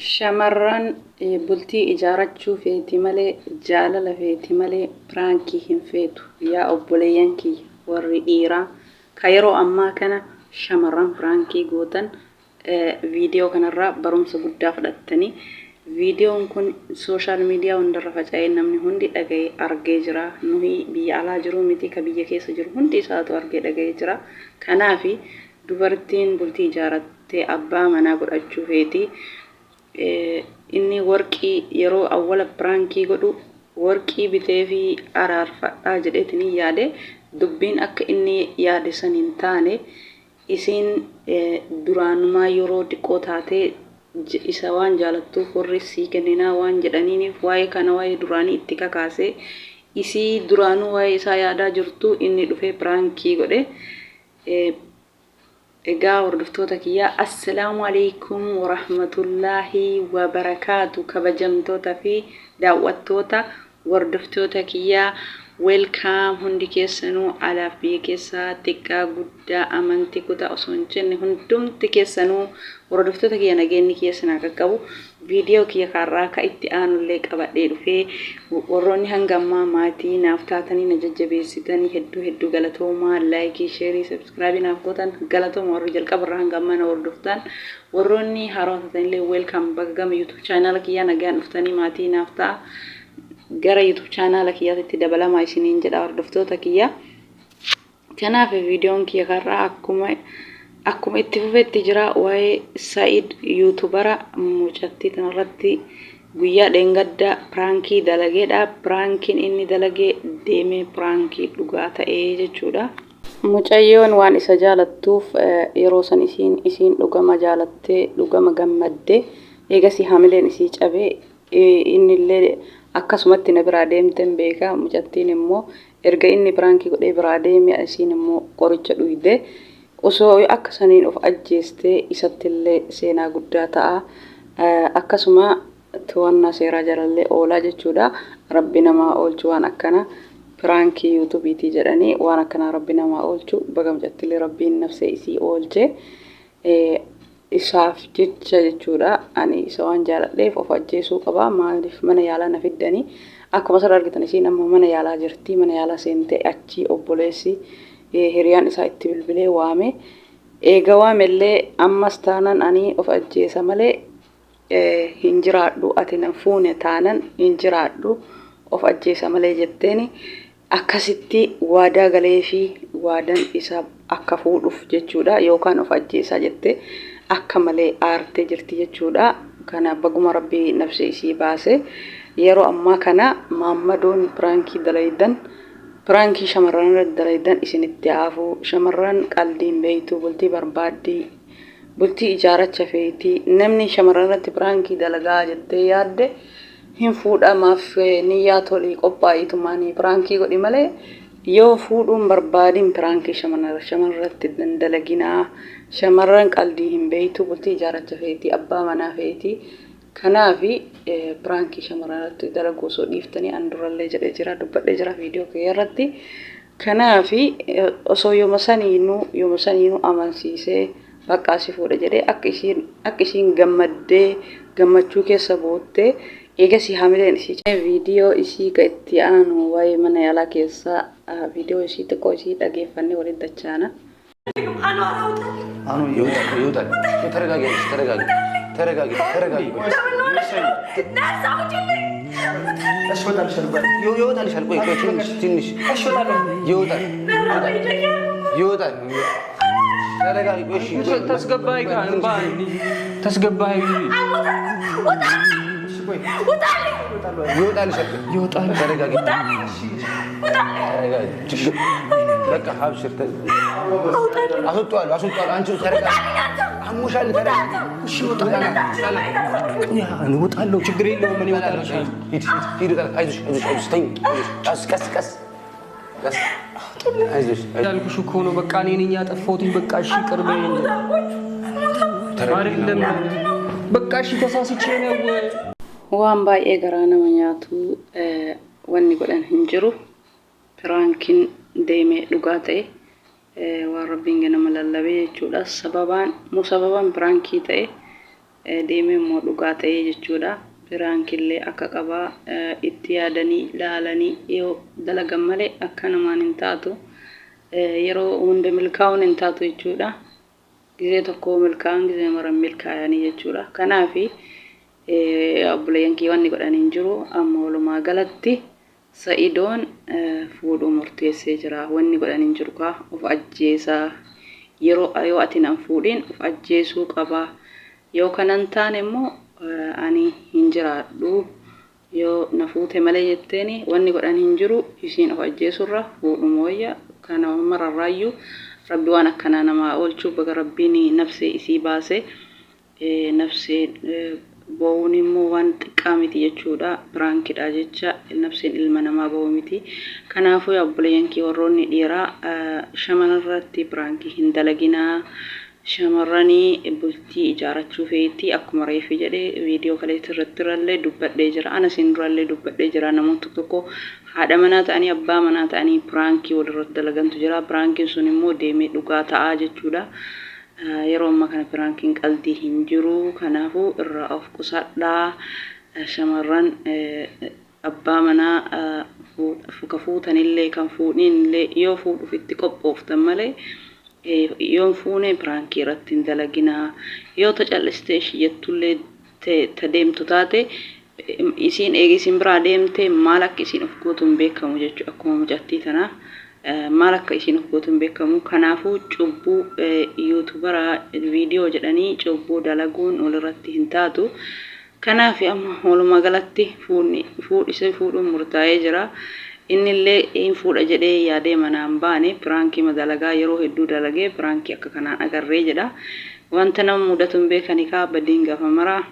shamarran bultii ijaarachuu feeti malee jaalala feeti malee piraankii hin feetu yaa obboleeyyan kiyya warri dhiiraa ka yeroo ammaa kana shamarran piraankii gootan viidiyoo kanarraa barumsa guddaa fudhattanii viidiyoon kun sooshaal miidiyaa hundarra faca'ee namni hundi dhaga'ee argee jira nuyi biyya alaa jiru miti ka biyya keessa jiru hundi isaatu argee dhaga'ee jira kanaafi dubartiin bultii ijaarattee abbaa manaa godhachuu feeti inni warqii yeroo awwala piraankii godhu warqii bitee fi araarfadhaa jedheetini yaade dubbiin akka inni yaade san hin taane isiin duraanumaa yeroo xiqqoo taatee isa waan jaalattuuf warri sii kenninaa waan jedhaniiniif waa'ee kana waa'ee duraanii itti kakaasee isii duraanuu waa'ee isaa yaadaa jirtu inni dhufee piraankii godhe egaa hordoftoota kiyyaa assalaamu alaykum warahmatullaahi wabarakaatu kabajamtoota fi daawwattoota hordoftoota kiyyaa welcome hundi keessanuu alaaf biyya keessaa xiqqaa guddaa amantii kutaa osoo hin jenne hundumti keessanuu hordoftoota kiyya nageenyi keessanaa qaqqabu viidiyoo kiyya kaarraa ka itti aanullee qabadhee dhufee warroonni hangammaa maatii naaf taatanii na jajjabeessitanii hedduu galatoomaa laayikii sheerii sabskraabii naaf gootan galatooma warri jalqabarraa hangammaa na hordoftan warroonni haaraa tatanillee welcome bakka gama YouTube channel kiyyaa nagaan dhuftanii maatii naaf ta'a gara YouTube channel kiyyaatti dabalamaa isiniin jedha hordoftoota kiyya kanaaf viidiyoon kiyya kaarraa akkuma itti fufetti jira waa'ee Said YouTubera mucattii tanarratti guyyaa dheengadda piraankii dalageedha piraankiin inni dalagee deemee piraankii dhugaa ta'ee jechuudha mucayyoon waan isa jaalattuuf yeroo san isiin dhugama jaalattee dhugama gammaddee eegasii hamileen isii cabee innillee akkasumatti na biraa deemteen beeka mucattiin immoo erga inni piraankii godhee biraa deemee isiin immoo qoricha dhuyde osoo akka saniin of ajjeestee isattillee seenaa guddaa ta'a akkasuma to'annaa seeraa jalallee oolaa jechuudha rabbi namaa oolchu waan akkana piraankii yuutuubiitii jedhanii waan akkana rabbi namaa oolchu baga mucattillee rabbiin nafsee isii oolche isaaf jecha jechuudha ani isa waan jaaladheef of ajjeesuu qaba maaliif mana yaalaa na fiddanii akkuma sirra argitan isiin amma mana yaalaa jirti mana yaalaa seentee achi obboleessi hiriyaan isaa itti bilbilee waame eega waamellee ammas taanan ani of ajjeesa malee hin jiraadhu ati nan fuune taanan hin jiraadhu of ajjeesa malee jetteeni akkasitti waadaa galee fi waadaan isaa akka fuudhuuf jechuudha yookaan of ajjeesaa jettee akka malee aartee jirti jechuudha kana baguma rabbii nafsee isii baase yeroo ammaa kana maammadoon piraankii dalaydan piraankii shamarran irratti dalaydan isinitti haafu shamarran qaldiin beeytu bultii barbaaddii bultii ijaaracha feetii namni shamarran irratti piraankii dalagaa jettee yaadde hin fuudhamaaf niyyaa tolii qophaa'itumaanii piraankii godhi malee yoo fuudhuun barbaadin piraankii shamarran irratti dalaginaa shamarran qaldii hin beeytu bultii ijaaracha feetii abbaa manaa feetii kanaafi piraankii shamarran irratti dalaguu osoo dhiiftanii andurallee jedhee jira dubbadhee jira viidiyoo kiyya irratti kanaafi osoo yooma saniinuu amansiisee baqqaasi fuudha jedhee akka isiin gammaddee gammachuu keessa boottee eegasii hamileen isii viidiyoo isii ka itti aanu waa'ee mana yaalaa keessaa viidiyoo isii xiqqoo isii dhageeffannee waliin dachaana. لك حاب شرت أسوتوال أنشو ترى عموش اللي ترى شو طالع يا أنا وطالو شجري له مني وطالو هيد عايزش تين كس عايزش قالك شو كونوا بقانين يا طفوتي بقى شي قربين ترى بقى شي تساسيچه ነው waan baay'ee garaa nama nyaatu wanni godhan hin jiru piraankiin deemee dhugaa ta'e waan rabbiin ganama lallabee jechuudha sababaan pirankii ta'e deemee immoo dhugaa ta'ee jechuudha. Piraankillee akka qabaa itti yaadanii ilaalanii yoo dalagan malee akka namaan hin taatu yeroo hunda milkaa'uun hin taatu jechuudha. Gizee tokko milkaa'an gizee mara milkaa'anii jechuudha. Kanaafi obboleeyyan kiyya wanni godhan hin jiru amma walumaa galatti Sa'idoon fuudhuu murteessee jira. Wanni godhan hin jiru kaa of ajjeesaa yoo ati nan fuudhin of ajjeesuu qabaa. Yoo kanan taane immoo ani hin jiraadhu yoo na fuute malee jetteeni wanni godhan hin jiru isiin of ajjeesurra fuudhu mooyya kana mararraayyuu rabbi waan akkanaa namaa oolchuu baga rabbiin nafsee isii baase nafsee bo'uun immoo waan xiqqaa miti jechuudha. Piraankidha jecha nafseen ilma namaa bo'uu miti. Kanaafuu obboleeyyan kiyya warroonni dhiiraa shamarranitti piraankii hin dalaginaa. Shamarranii bultii ijaarachuu feetii akkuma reefi jedhee viidiyoo kaleetti irrattirallee dubbadhee jira. Ana siin durallee dubbadhee jira. Namoonni tokko haadha manaa ta'anii abbaa manaa ta'anii piraankii walirratti dalagantu jira. Piraankiin sun immoo deemee dhugaa ta'aa jechuudha. Yeroo ammaa kana piraankiin qalbii hin jiru. Kanaafuu irraa of qusadhaa. Shamarran abbaa manaa fuutanillee kan fuudhinillee yoo fuudhuuf itti qophooftan malee yoon fuune piraankii irratti hin dalaginaa. Yoo tacallistee shiyyatullee ta deemtu taate isiin eegisiin biraa deemte maal akka isiin of gootuun beekamu jechuudha. Akkuma mucattii tanaa maal akka isiin of gootuun beekamu. Kanaafuu cubbuu yuutubaraa viidiyoo jedhanii cubbuu dalaguun walirratti hin taatu. Kanaaf amma walumaa galatti fuudhuun murtaa'ee jira. Innillee in fuudha jedhee yaadee manaan baane piraankii madalagaa yeroo hedduu dalagee piraankii akka kanaan agarree jedha. Wanta nama mudatuun beekanii kaa badiin gaafa maraa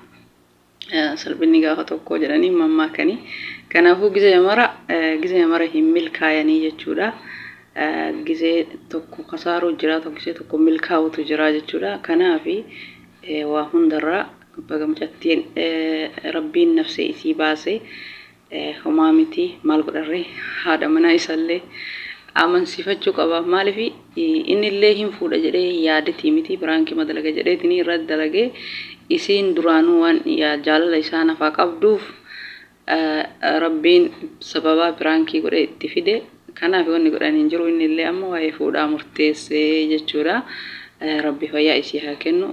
salphinni gaafa tokko jedhanii mammaakanii. Kanaafuu gizee mara hin milkaa'anii jechuudha. Gizee tokko kasaaruu jira gizee tokko milkaa'utu jira jechuudha. Kanaafi waa hundarraa baga mucattiin rabbiin nafsee isii baase. Homaa miti maal godharree haadha manaa isallee amansiifachuu qaba. Maaliif innillee hin fuudha jedhee yaadatii miti piraankii madalaga jedheetiin irra dalagee isiin duraanuu waan jaalala isaa nafaa qabduuf rabbiin sababa piraankii godhee itti fide. Kanaaf wanni godhan hin jiru. Innillee amma waa'ee fuudhaa murteessee jechuudha. Rabbi fayyaa isii haa kennu.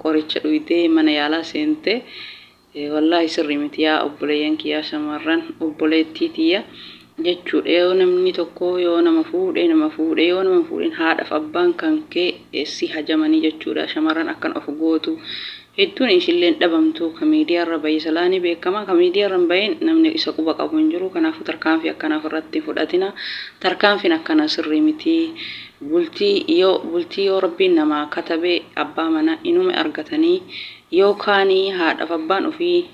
Qoricha dhuyitee mana yaalaa seente. Wallahi sirrii miti yaa obboleeyyan kiyyaa shamarran obboleettii tiyya jechuudha. Yoo namni tokko yoo nama fuudheen haadhaaf abbaan kan kee si hajamanii jechuudha. Shamarran akkan of gootu hedduun ishilleen dhabamtu ka miidiyaarra bahi salaanii beekamaa ka miidiyaarra bahin namni isa quba qabu hin jiru. Kanaafuu tarkaanfii akkanaaf irratti fudhatina. Tarkaanfiin akkana sirrii miti. Bultii yoo rabbiin namaa katabee abbaa mana inume argatanii yookaanii haadhaaf abbaan ofii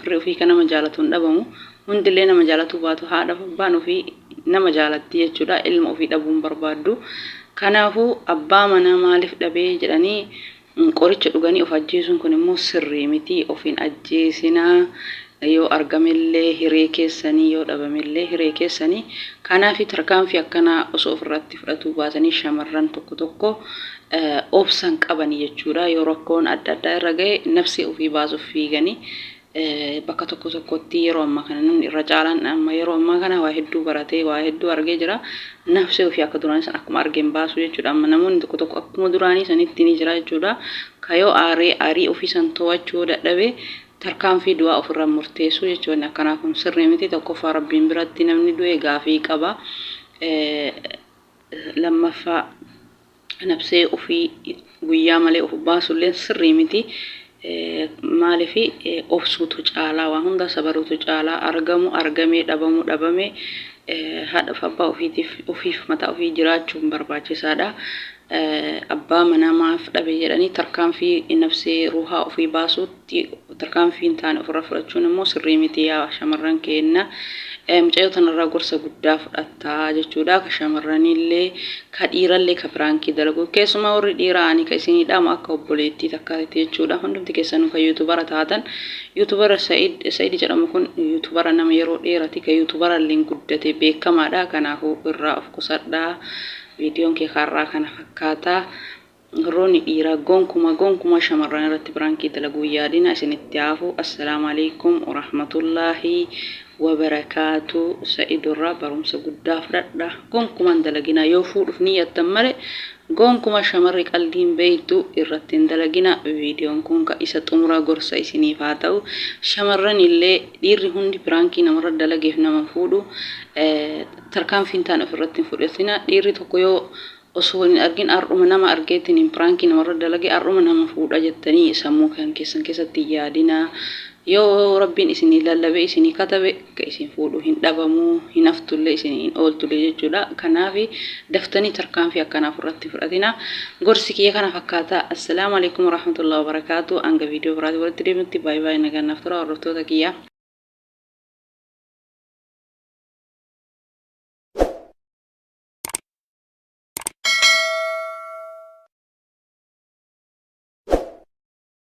firri ofii kan nama jaalatu hin dhabamu. Hundillee nama jaalatu baatu haadhaaf abbaan ofii nama jaalatti jechuudha. Ilma ofii dhabuun barbaaddu. Kanaafuu abbaa mana maaliif dhabee jedhanii qoricha dhuganii of ajjeesuun kun immoo sirrii miti. Ofiin ajjeesinaa. Yoo argamellee hiree keessanii yoo dhabamellee hiree keessanii. Kanaafi tarkaanfii akkanaa osoo ofirratti fudhatu baasanii shamarran tokko obsan qabanii jechuudha. Yoo rakkoon adda addaa irra ga'e nafsi ofii baasuuf fiiganii bakka tokkotti yeroo ammaa kana namni irra caalaan amma yeroo ammaa kana waa hedduu baratee waa hedduu argee jira. Nafsi ofii akka duraanii san akkuma argeen baasu jechuudha. Amma namoonni tokko akkuma duraanii sanitti ni jira jechuudha. Kayoo aarii ofii san to'achuu dadhabee tarkaanfii du'aa ofirraa murteessuu jechuudha. Akkanaa kun sirrii miti. Tokkoffaa rabbiin biratti namni du'e gaafii qaba. Lammaffaa nafsee ofii guyyaa malee of baasullee sirrii miti. Maaliif obsuutu caalaa waan hunda sabaruutu caalaa argamee dhabamee haadhaaf abbaa ofiif mataa ofii jiraachuun barbaachisaadha. Abbaa manamaaf dhabe jedhanii tarkaanfii nafsee ruuhaa ofii baasuutti tarkaanfiin taane ofirra fudhachuun immoo sirrii miti yaa shamarran keenya. Mucayyoo tanarraa gorsa guddaa fudhattaa jechuudha. Ka shamarranillee ka dhiirallee ka piraankii dalagu keessumaa warri dhiiraanii ka isinii dhaamu akka obboleettii takkaatti jechuudha. Hundumti keessanuu ka yuutubara taatan yuutubara Sa'iid jedhamu kun yuutubara nama yeroo dheeraati. Ka yuutubara illee guddate beekamaadha. Kanaafuu irraa of qusadhaa. Viidiyoon kee karraa kana fakkaata. Rooni dhiiraa gonkumaa shamarran irratti biraankii dalaguu yaadina isinitti haafu. Assalaamu alaikum wa rahmatullahi wa barakaatu. Sa'idurraa barumsa guddaa fudhadha. Gonkumaan dalagina yoo fuudhuuf niyyattan malee gonkuma shamarri qalbiin beeytu irratti hin dalagina. Viidiyoon kun ka isa xumura gorsa isiniif haa ta'u. Shamarran illee dhiirri hundi biraankii namarra dalageef nama fuudhu tarkaanfiin ta'an ofirratti hin fudhatina. Dhiirri tokko yoo osoo hin argin ar'uma nama argeetiin hin pirankii namarra dalage ar'uma nama fuudha jettanii sammuu kan keessan keessatti yaadina. Yoo rabbiin isinii lallabe isinii katabe ka isin fuudhu hin dhabamu hin haftullee isinii hin ooltullee jechuudha. Kanaaf daftanii tarkaanfii akkanaaf irratti fudhatina. Gorsi kiyya kana fakkaata. Assalaamu alaikum warahmatullahi wabarakaatu. Hanga viidiyoo biraatti walitti deebinutti baay'ee nagaan naaf tura hordoftoota kiyya.